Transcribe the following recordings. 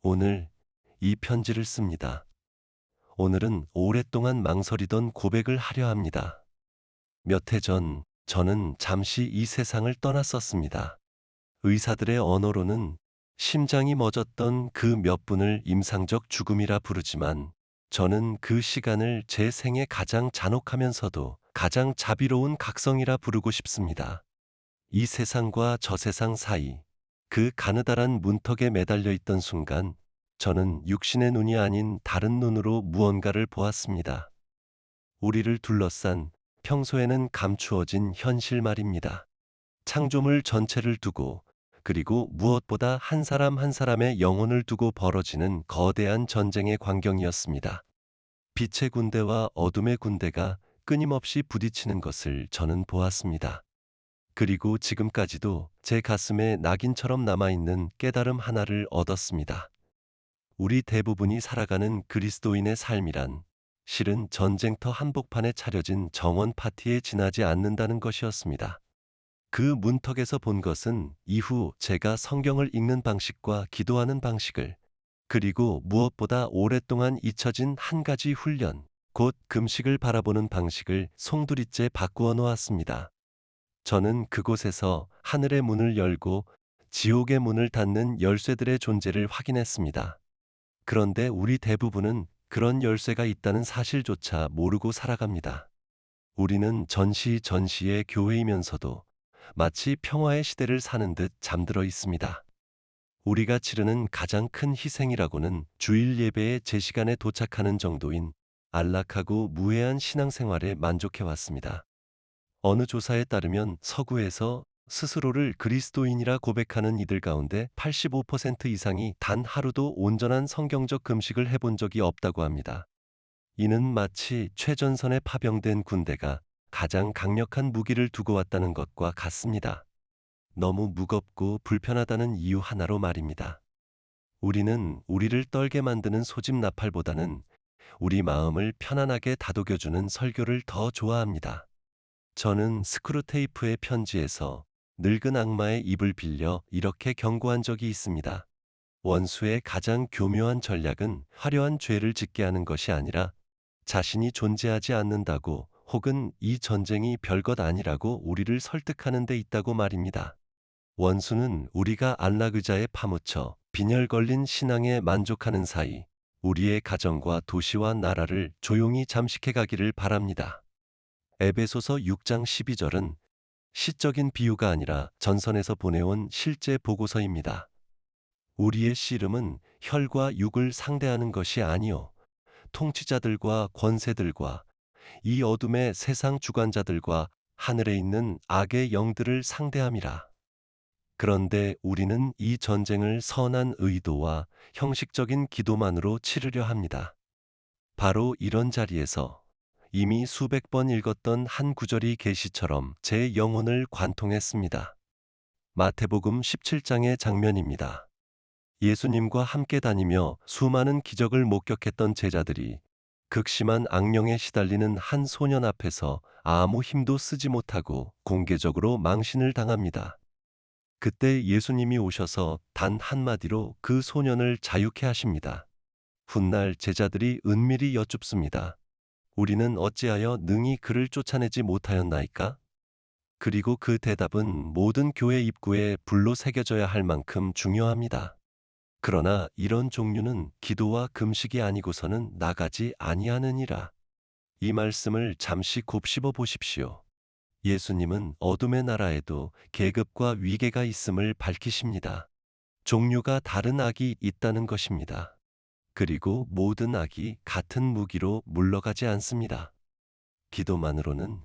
오늘 이 편지를 씁니다. 오늘은 오랫동안 망설이던 고백을 하려 합니다. 몇 해 전 저는 잠시 이 세상을 떠났었습니다. 의사들의 언어로는 심장이 멎었던 그 몇 분을 임상적 죽음이라 부르지만 저는 그 시간을 제 생에 가장 잔혹하면서도 가장 자비로운 각성이라 부르고 싶습니다. 이 세상과 저 세상 사이, 그 가느다란 문턱에 매달려 있던 순간 저는 육신의 눈이 아닌 다른 눈으로 무언가를 보았습니다. 우리를 둘러싼 평소에는 감추어진 현실 말입니다. 창조물 전체를 두고 그리고 무엇보다 한 사람 한 사람의 영혼을 두고 벌어지는 거대한 전쟁의 광경이었습니다. 빛의 군대와 어둠의 군대가 끊임없이 부딪히는 것을 저는 보았습니다. 그리고 지금까지도 제 가슴에 낙인처럼 남아있는 깨달음 하나를 얻었습니다. 우리 대부분이 살아가는 그리스도인의 삶이란 실은 전쟁터 한복판에 차려진 정원 파티에 지나지 않는다는 것이었습니다. 그 문턱에서 본 것은 이후 제가 성경을 읽는 방식과 기도하는 방식을, 그리고 무엇보다 오랫동안 잊혀진 한 가지 훈련, 곧 금식을 바라보는 방식을 송두리째 바꾸어 놓았습니다. 저는 그곳에서 하늘의 문을 열고 지옥의 문을 닫는 열쇠들의 존재를 확인했습니다. 그런데 우리 대부분은 그런 열쇠가 있다는 사실조차 모르고 살아갑니다. 우리는 전시의 교회이면서도 마치 평화의 시대를 사는 듯 잠들어 있습니다. 우리가 치르는 가장 큰 희생이라고는 주일 예배에 제 시간에 도착하는 정도인 안락하고 무해한 신앙생활에 만족해 왔습니다. 어느 조사에 따르면 서구에서 스스로를 그리스도인이라 고백하는 이들 가운데 85% 이상이 단 하루도 온전한 성경적 금식을 해본 적이 없다고 합니다. 이는 마치 최전선에 파병된 군대가 가장 강력한 무기를 두고 왔다는 것과 같습니다. 너무 무겁고 불편하다는 이유 하나로 말입니다. 우리는 우리를 떨게 만드는 소집 나팔보다는 우리 마음을 편안하게 다독여주는 설교를 더 좋아합니다. 저는 스크루테이프의 편지에서 늙은 악마의 입을 빌려 이렇게 경고한 적이 있습니다. 원수의 가장 교묘한 전략은 화려한 죄를 짓게 하는 것이 아니라 자신이 존재하지 않는다고, 혹은 이 전쟁이 별것 아니라고 우리를 설득하는 데 있다고 말입니다. 원수는 우리가 안락의자에 파묻혀 빈혈 걸린 신앙에 만족하는 사이 우리의 가정과 도시와 나라를 조용히 잠식해 가기를 바랍니다. 에베소서 6장 12절은 시적인 비유가 아니라 전선에서 보내온 실제 보고서입니다. 우리의 씨름은 혈과 육을 상대하는 것이 아니요 통치자들과 권세들과 이 어둠의 세상 주관자들과 하늘에 있는 악의 영들을 상대함이라. 그런데 우리는 이 전쟁을 선한 의도와 형식적인 기도만으로 치르려 합니다. 바로 이런 자리에서 이미 수백 번 읽었던 한 구절이 계시처럼 제 영혼을 관통했습니다. 마태복음 17장의 장면입니다. 예수님과 함께 다니며 수많은 기적을 목격했던 제자들이 극심한 악령에 시달리는 한 소년 앞에서 아무 힘도 쓰지 못하고 공개적으로 망신을 당합니다. 그때 예수님이 오셔서 단 한마디로 그 소년을 자유케 하십니다. 훗날 제자들이 은밀히 여쭙습니다. 우리는 어찌하여 능히 그를 쫓아내지 못하였나이까? 그리고 그 대답은 모든 교회 입구에 불로 새겨져야 할 만큼 중요합니다. 그러나 이런 종류는 기도와 금식이 아니고서는 나가지 아니하느니라. 이 말씀을 잠시 곱씹어 보십시오. 예수님은 어둠의 나라에도 계급과 위계가 있음을 밝히십니다. 종류가 다른 악이 있다는 것입니다. 그리고 모든 악이 같은 무기로 물러가지 않습니다. 기도만으로는,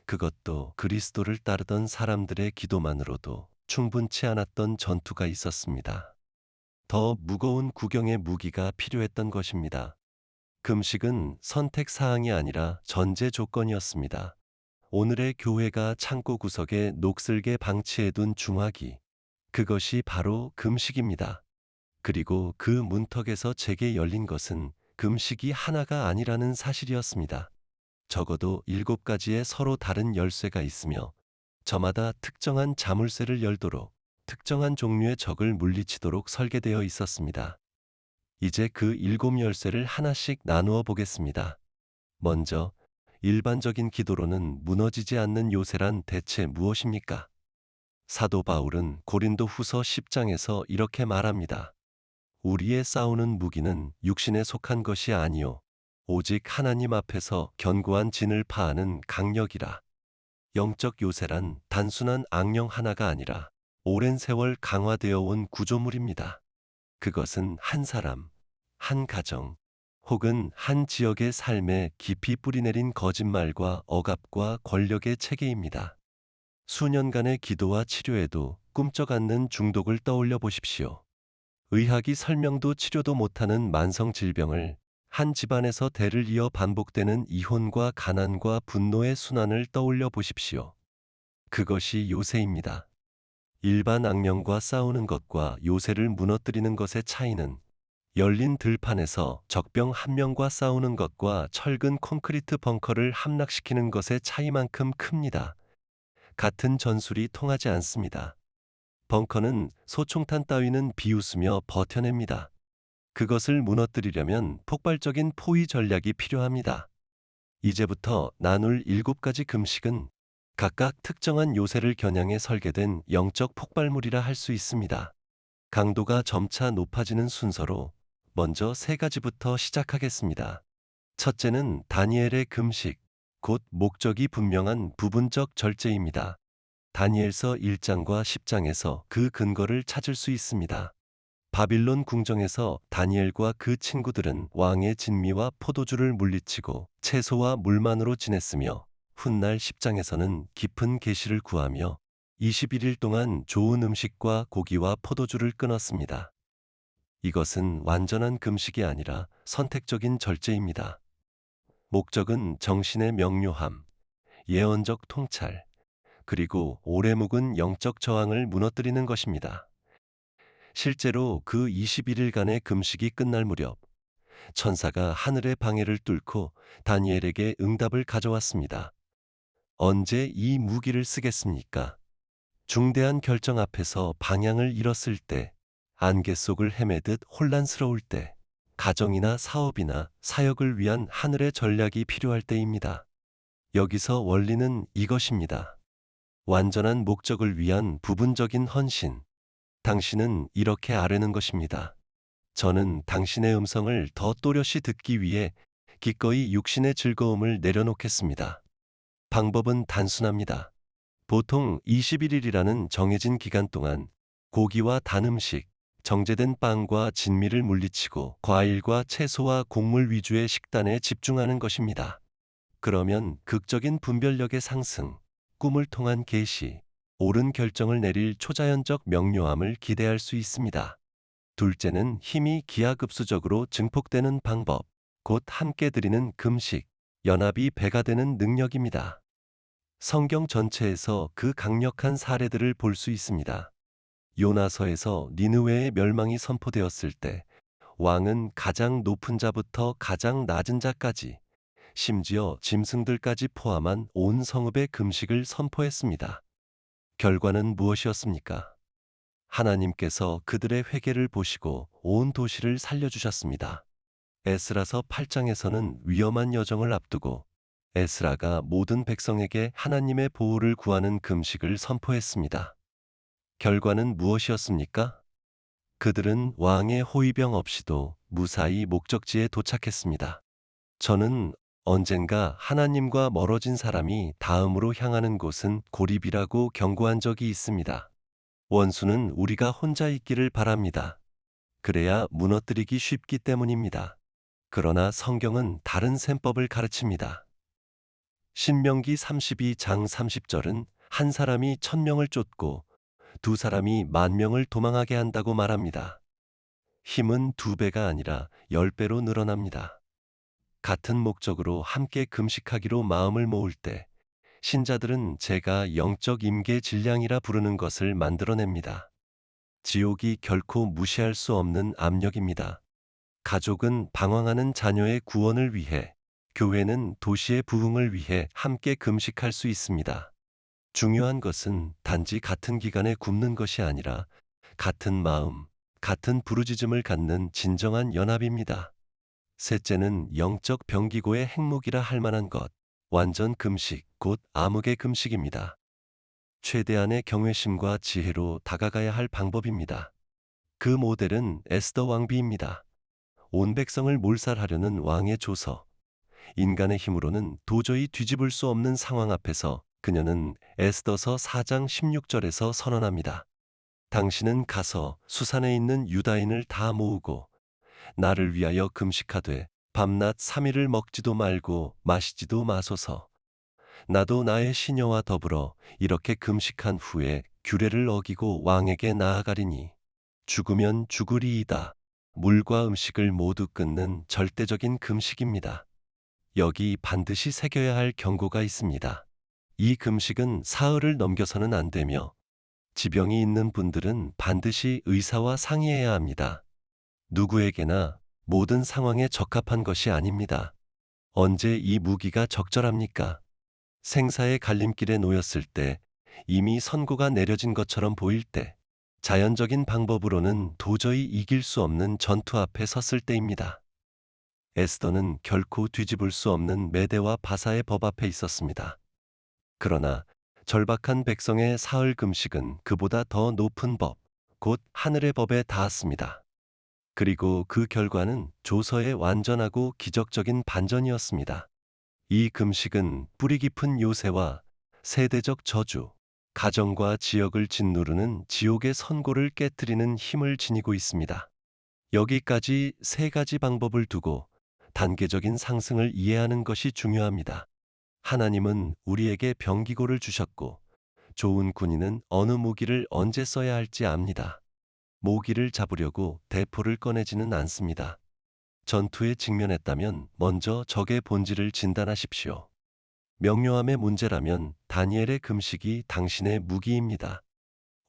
그것도 그리스도를 따르던 사람들의 기도만으로도 충분치 않았던 전투가 있었습니다. 더 무거운 구경의 무기가 필요했던 것입니다. 금식은 선택 사항이 아니라 전제 조건이었습니다. 오늘의 교회가 창고 구석에 녹슬게 방치해둔 중화기, 그것이 바로 금식입니다. 그리고 그 문턱에서 제게 열린 것은 금식이 하나가 아니라는 사실이었습니다. 적어도 7가지의 서로 다른 열쇠가 있으며 저마다 특정한 자물쇠를 열도록, 특정한 종류의 적을 물리치도록 설계되어 있었습니다. 이제 그 일곱 열쇠를 하나씩 나누어 보겠습니다. 먼저, 일반적인 기도로는 무너지지 않는 요새란 대체 무엇입니까? 사도 바울은 고린도 후서 10장에서 이렇게 말합니다. 우리의 싸우는 무기는 육신에 속한 것이 아니요 오직 하나님 앞에서 견고한 진을 파하는 강력이라. 영적 요새란 단순한 악령 하나가 아니라 오랜 세월 강화되어 온 구조물입니다. 그것은 한 사람, 한 가정, 혹은 한 지역의 삶에 깊이 뿌리내린 거짓말과 억압과 권력의 체계입니다. 수년간의 기도와 치료에도 꿈쩍 않는 중독을 떠올려 보십시오. 의학이 설명도 치료도 못하는 만성 질병을, 한 집안에서 대를 이어 반복되는 이혼과 가난과 분노의 순환을 떠올려 보십시오. 그것이 요새입니다. 일반 악령과 싸우는 것과 요새를 무너뜨리는 것의 차이는 열린 들판에서 적병 한 명과 싸우는 것과 철근 콘크리트 벙커를 함락시키는 것의 차이만큼 큽니다. 같은 전술이 통하지 않습니다. 벙커는 소총탄 따위는 비웃으며 버텨냅니다. 그것을 무너뜨리려면 폭발적인 포위 전략이 필요합니다. 이제부터 나눌 7가지 금식은 각각 특정한 요새를 겨냥해 설계된 영적 폭발물이라 할 수 있습니다. 강도가 점차 높아지는 순서로 먼저 3가지부터 시작하겠습니다. 첫째는 다니엘의 금식, 곧 목적이 분명한 부분적 절제입니다. 다니엘서 1장과 10장에서 그 근거를 찾을 수 있습니다. 바빌론 궁정에서 다니엘과 그 친구들은 왕의 진미와 포도주를 물리치고 채소와 물만으로 지냈으며 훗날 10장에서는 깊은 계시를 구하며 21일 동안 좋은 음식과 고기와 포도주를 끊었습니다. 이것은 완전한 금식이 아니라 선택적인 절제입니다. 목적은 정신의 명료함, 예언적 통찰, 그리고 오래 묵은 영적 저항을 무너뜨리는 것입니다. 실제로 그 21일간의 금식이 끝날 무렵 천사가 하늘의 방해를 뚫고 다니엘에게 응답을 가져왔습니다. 언제 이 무기를 쓰겠습니까? 중대한 결정 앞에서 방향을 잃었을 때, 안개 속을 헤매듯 혼란스러울 때, 가정이나 사업이나 사역을 위한 하늘의 전략이 필요할 때입니다. 여기서 원리는 이것입니다. 완전한 목적을 위한 부분적인 헌신. 당신은 이렇게 아뢰는 것입니다. 저는 당신의 음성을 더 또렷이 듣기 위해 기꺼이 육신의 즐거움을 내려놓겠습니다. 방법은 단순합니다. 보통 21일이라는 정해진 기간 동안 고기와 단 음식, 정제된 빵과 진미를 물리치고 과일과 채소와 곡물 위주의 식단에 집중하는 것입니다. 그러면 극적인 분별력의 상승, 꿈을 통한 계시, 옳은 결정을 내릴 초자연적 명료함을 기대할 수 있습니다. 둘째는 힘이 기하급수적으로 증폭되는 방법, 곧 함께 드리는 금식, 연합이 배가 되는 능력입니다. 성경 전체에서 그 강력한 사례들을 볼 수 있습니다. 요나서에서 니느웨의 멸망이 선포되었을 때 왕은 가장 높은 자부터 가장 낮은 자까지, 심지어 짐승들까지 포함한 온 성읍의 금식을 선포했습니다. 결과는 무엇이었습니까? 하나님께서 그들의 회개를 보시고 온 도시를 살려주셨습니다. 에스라서 8장에서는 위험한 여정을 앞두고 에스라가 모든 백성에게 하나님의 보호를 구하는 금식을 선포했습니다. 결과는 무엇이었습니까? 그들은 왕의 호위병 없이도 무사히 목적지에 도착했습니다. 저는 언젠가 하나님과 멀어진 사람이 다음으로 향하는 곳은 고립이라고 경고한 적이 있습니다. 원수는 우리가 혼자 있기를 바랍니다. 그래야 무너뜨리기 쉽기 때문입니다. 그러나 성경은 다른 셈법을 가르칩니다. 신명기 32장 30절은 한 사람이 1000명을 쫓고 두 사람이 10,000명을 도망하게 한다고 말합니다. 힘은 2배가 아니라 10배로 늘어납니다. 같은 목적으로 함께 금식하기로 마음을 모을 때 신자들은 제가 영적 임계 질량이라 부르는 것을 만들어냅니다. 지옥이 결코 무시할 수 없는 압력입니다. 가족은 방황하는 자녀의 구원을 위해, 교회는 도시의 부흥을 위해 함께 금식할 수 있습니다. 중요한 것은 단지 같은 기간에 굶는 것이 아니라 같은 마음, 같은 부르짖음을 갖는 진정한 연합입니다. 셋째는 영적 병기고의 핵무기라 할 만한 것, 완전 금식, 곧 암흑의 금식입니다. 최대한의 경외심과 지혜로 다가가야 할 방법입니다. 그 모델은 에스더 왕비입니다. 온 백성을 몰살하려는 왕의 조서. 인간의 힘으로는 도저히 뒤집을 수 없는 상황 앞에서 그녀는 에스더서 4장 16절에서 선언합니다. 당신은 가서 수산에 있는 유다인을 다 모으고 나를 위하여 금식하되 밤낮 3일을 먹지도 말고 마시지도 마소서. 나도 나의 시녀와 더불어 이렇게 금식한 후에 규례를 어기고 왕에게 나아가리니 죽으면 죽으리이다. 물과 음식을 모두 끊는 절대적인 금식입니다. 여기 반드시 새겨야 할 경고가 있습니다. 이 금식은 사흘을 넘겨서는 안 되며 지병이 있는 분들은 반드시 의사와 상의해야 합니다. 누구에게나 모든 상황에 적합한 것이 아닙니다. 언제 이 무기가 적절합니까? 생사의 갈림길에 놓였을 때, 이미 선고가 내려진 것처럼 보일 때, 자연적인 방법으로는 도저히 이길 수 없는 전투 앞에 섰을 때입니다. 에스더는 결코 뒤집을 수 없는 메대와 바사의 법 앞에 있었습니다. 그러나 절박한 백성의 사흘 금식은 그보다 더 높은 법, 곧 하늘의 법에 닿았습니다. 그리고 그 결과는 조서의 완전하고 기적적인 반전이었습니다. 이 금식은 뿌리 깊은 요새와 세대적 저주, 가정과 지역을 짓누르는 지옥의 선고를 깨뜨리는 힘을 지니고 있습니다. 여기까지 세 가지 방법을 두고 단계적인 상승을 이해하는 것이 중요합니다. 하나님은 우리에게 병기고를 주셨고 좋은 군인은 어느 무기를 언제 써야 할지 압니다. 모기를 잡으려고 대포를 꺼내지는 않습니다. 전투에 직면했다면 먼저 적의 본질을 진단하십시오. 명료함의 문제라면 다니엘의 금식이 당신의 무기입니다.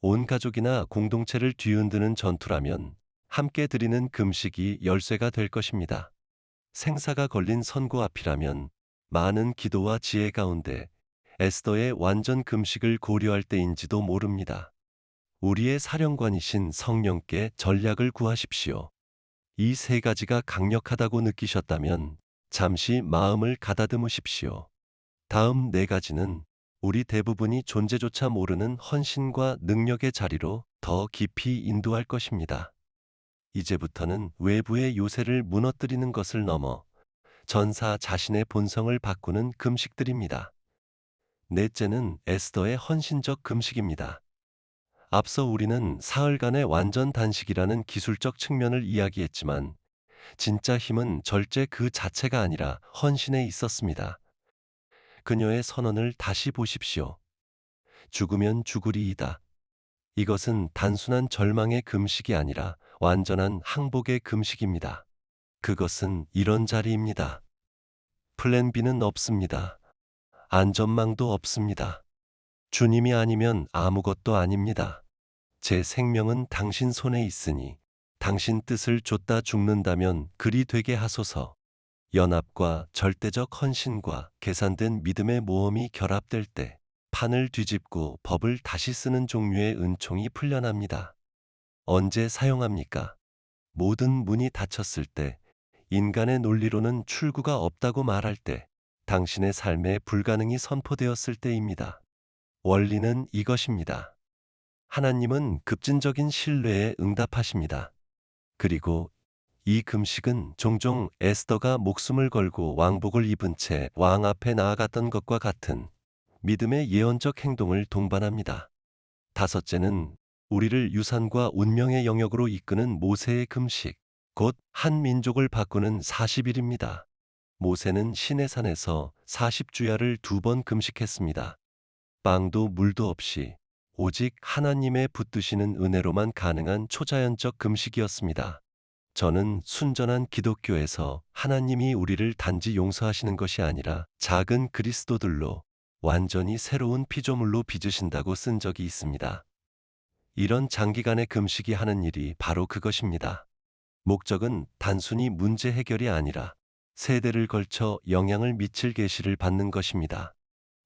온 가족이나 공동체를 뒤흔드는 전투라면 함께 드리는 금식이 열쇠가 될 것입니다. 생사가 걸린 선고 앞이라면 많은 기도와 지혜 가운데 에스더의 완전 금식을 고려할 때인지도 모릅니다. 우리의 사령관이신 성령께 전략을 구하십시오. 이 세 가지가 강력하다고 느끼셨다면 잠시 마음을 가다듬으십시오. 다음 네 가지는 우리 대부분이 존재조차 모르는 헌신과 능력의 자리로 더 깊이 인도할 것입니다. 이제부터는 외부의 요새를 무너뜨리는 것을 넘어 전사 자신의 본성을 바꾸는 금식들입니다. 넷째는 에스더의 헌신적 금식입니다. 앞서 우리는 사흘간의 완전 단식이라는 기술적 측면을 이야기했지만 진짜 힘은 절제 그 자체가 아니라 헌신에 있었습니다. 그녀의 선언을 다시 보십시오. 죽으면 죽으리이다. 이것은 단순한 절망의 금식이 아니라 완전한 항복의 금식입니다. 그것은 이런 자리입니다. 플랜 B는 없습니다. 안전망도 없습니다. 주님이 아니면 아무것도 아닙니다. 제 생명은 당신 손에 있으니 당신 뜻을 좇다 죽는다면 그리 되게 하소서. 연합과 절대적 헌신과 계산된 믿음의 모험이 결합될 때 판을 뒤집고 법을 다시 쓰는 종류의 은총이 풀려납니다. 언제 사용합니까? 모든 문이 닫혔을 때, 인간의 논리로는 출구가 없다고 말할 때, 당신의 삶에 불가능이 선포되었을 때입니다. 원리는 이것입니다. 하나님은 급진적인 신뢰에 응답하십니다. 그리고 이 금식은 종종 에스더가 목숨을 걸고 왕복을 입은 채 왕 앞에 나아갔던 것과 같은 믿음의 예언적 행동을 동반합니다. 다섯째는 우리를 유산과 운명의 영역으로 이끄는 모세의 금식, 곧 한 민족을 바꾸는 40일입니다. 모세는 시내산에서 40주야를 2번 금식했습니다. 빵도 물도 없이 오직 하나님의 붙드시는 은혜로만 가능한 초자연적 금식이었습니다. 저는 순전한 기독교에서 하나님이 우리를 단지 용서하시는 것이 아니라 작은 그리스도들로 완전히 새로운 피조물로 빚으신다고 쓴 적이 있습니다. 이런 장기간의 금식이 하는 일이 바로 그것입니다. 목적은 단순히 문제 해결이 아니라 세대를 걸쳐 영향을 미칠 계시를 받는 것입니다.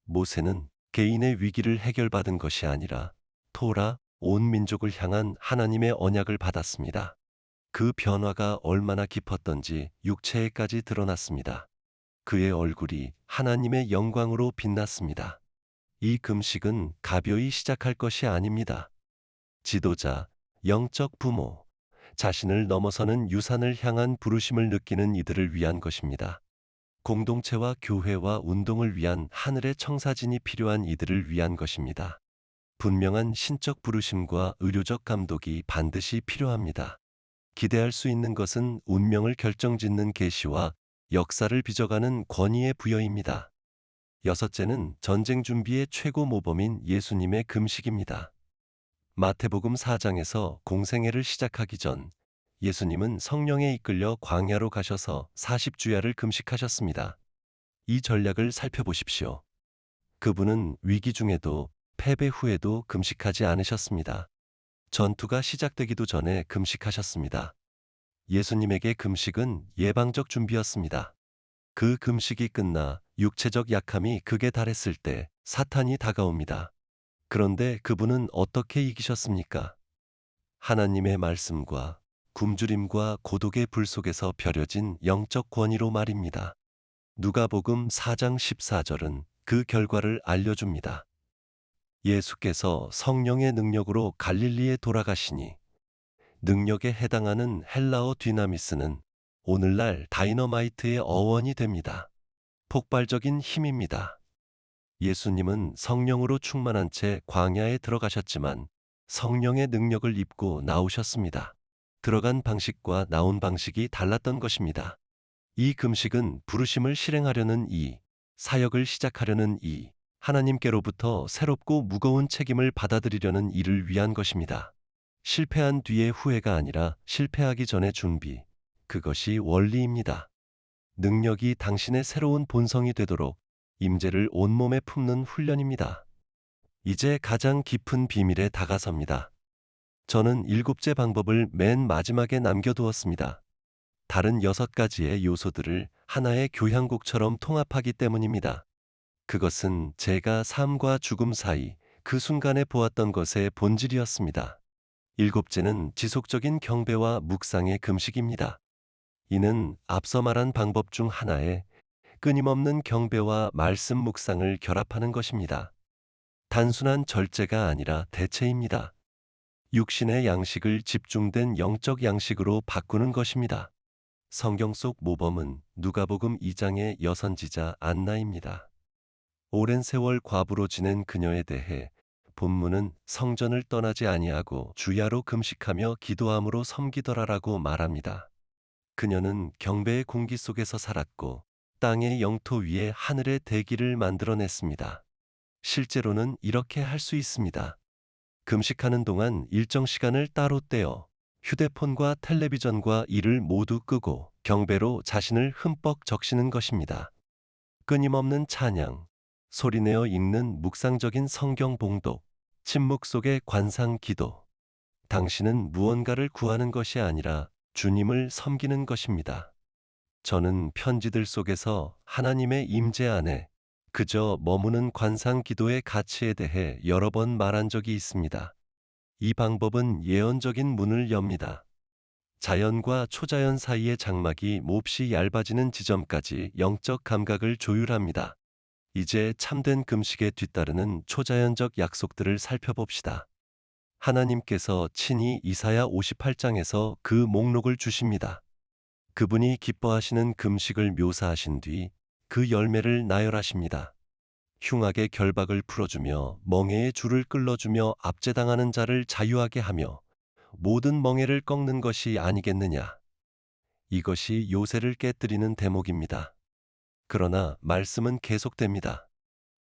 모세는 개인의 위기를 해결받은 것이 아니라 토라, 온 민족을 향한 하나님의 언약을 받았습니다. 그 변화가 얼마나 깊었던지 육체에까지 드러났습니다. 그의 얼굴이 하나님의 영광으로 빛났습니다. 이 금식은 가벼이 시작할 것이 아닙니다. 지도자, 영적 부모, 자신을 넘어서는 유산을 향한 부르심을 느끼는 이들을 위한 것입니다. 공동체와 교회와 운동을 위한 하늘의 청사진이 필요한 이들을 위한 것입니다. 분명한 신적 부르심과 의료적 감독이 반드시 필요합니다. 기대할 수 있는 것은 운명을 결정짓는 계시와 역사를 빚어가는 권위의 부여입니다. 여섯째는 전쟁 준비의 최고 모범인 예수님의 금식입니다. 마태복음 4장에서 공생애를 시작하기 전 예수님은 성령에 이끌려 광야로 가셔서 40주야를 금식하셨습니다. 이 전략을 살펴보십시오. 그분은 위기 중에도 패배 후에도 금식하지 않으셨습니다. 전투가 시작되기도 전에 금식하셨습니다. 예수님에게 금식은 예방적 준비였습니다. 그 금식이 끝나 육체적 약함이 극에 달했을 때 사탄이 다가옵니다. 그런데 그분은 어떻게 이기셨습니까? 하나님의 말씀과 굶주림과 고독의 불 속에서 벼려진 영적 권위로 말입니다. 누가복음 4장 14절은 그 결과를 알려줍니다. 예수께서 성령의 능력으로 갈릴리에 돌아가시니, 능력에 해당하는 헬라어 뒤나미스는 오늘날 다이너마이트의 어원이 됩니다. 폭발적인 힘입니다. 예수님은 성령으로 충만한 채 광야에 들어가셨지만 성령의 능력을 입고 나오셨습니다. 들어간 방식과 나온 방식이 달랐던 것입니다. 이 금식은 부르심을 실행하려는 사역을 시작하려는 하나님께로부터 새롭고 무거운 책임을 받아들이려는 이를 위한 것입니다. 실패한 뒤의 후회가 아니라 실패하기 전의 준비, 그것이 원리입니다. 능력이 당신의 새로운 본성이 되도록 임재를 온몸에 품는 훈련입니다. 이제 가장 깊은 비밀에 다가섭니다. 저는 7째 방법을 맨 마지막에 남겨두었습니다. 다른 6가지의 요소들을 하나의 교향곡처럼 통합하기 때문입니다. 그것은 제가 삶과 죽음 사이 그 순간에 보았던 것의 본질이었습니다. 7째는 지속적인 경배와 묵상의 금식입니다. 이는 앞서 말한 방법 중 하나에 끊임없는 경배와 말씀 묵상을 결합하는 것입니다. 단순한 절제가 아니라 대체입니다. 육신의 양식을 집중된 영적 양식으로 바꾸는 것입니다. 성경 속 모범은 누가복음 2장의 여선지자 안나입니다. 오랜 세월 과부로 지낸 그녀에 대해 본문은 성전을 떠나지 아니하고 주야로 금식하며 기도함으로 섬기더라라고 말합니다. 그녀는 경배의 공기 속에서 살았고 땅의 영토 위에 하늘의 대기를 만들어냈습니다. 실제로는 이렇게 할 수 있습니다. 금식하는 동안 일정 시간을 따로 떼어 휴대폰과 텔레비전과 이를 모두 끄고 경배로 자신을 흠뻑 적시는 것입니다. 끊임없는 찬양, 소리내어 읽는 묵상적인 성경 봉독, 침묵 속의 관상 기도. 당신은 무언가를 구하는 것이 아니라 주님을 섬기는 것입니다. 저는 편지들 속에서 하나님의 임재 안에 그저 머무는 관상 기도의 가치에 대해 여러 번 말한 적이 있습니다. 이 방법은 예언적인 문을 엽니다. 자연과 초자연 사이의 장막이 몹시 얇아지는 지점까지 영적 감각을 조율합니다. 이제 참된 금식에 뒤따르는 초자연적 약속들을 살펴봅시다. 하나님께서 친히 이사야 58장에서 그 목록을 주십니다. 그분이 기뻐하시는 금식을 묘사하신 뒤 그 열매를 나열하십니다. 흉악의 결박을 풀어주며 멍에의 줄을 끌어주며 압제당하는 자를 자유하게 하며 모든 멍에를 꺾는 것이 아니겠느냐. 이것이 요새를 깨뜨리는 대목입니다. 그러나 말씀은 계속됩니다.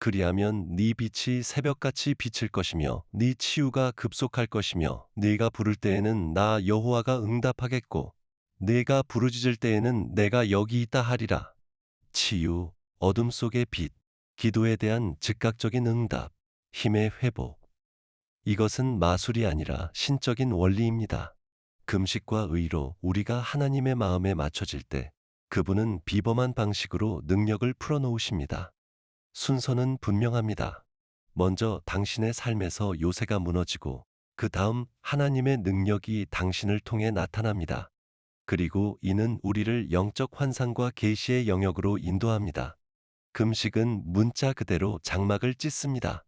그리하면 네 빛이 새벽같이 비칠 것이며 네 치유가 급속할 것이며 네가 부를 때에는 나 여호와가 응답하겠고 네가 부르짖을 때에는 내가 여기 있다 하리라. 치유, 어둠 속의 빛, 기도에 대한 즉각적인 응답, 힘의 회복. 이것은 마술이 아니라 신적인 원리입니다. 금식과 의로 우리가 하나님의 마음에 맞춰질 때 그분은 비범한 방식으로 능력을 풀어놓으십니다. 순서는 분명합니다. 먼저 당신의 삶에서 요새가 무너지고 그 다음 하나님의 능력이 당신을 통해 나타납니다. 그리고 이는 우리를 영적 환상과 계시의 영역으로 인도합니다. 금식은 문자 그대로 장막을 찢습니다.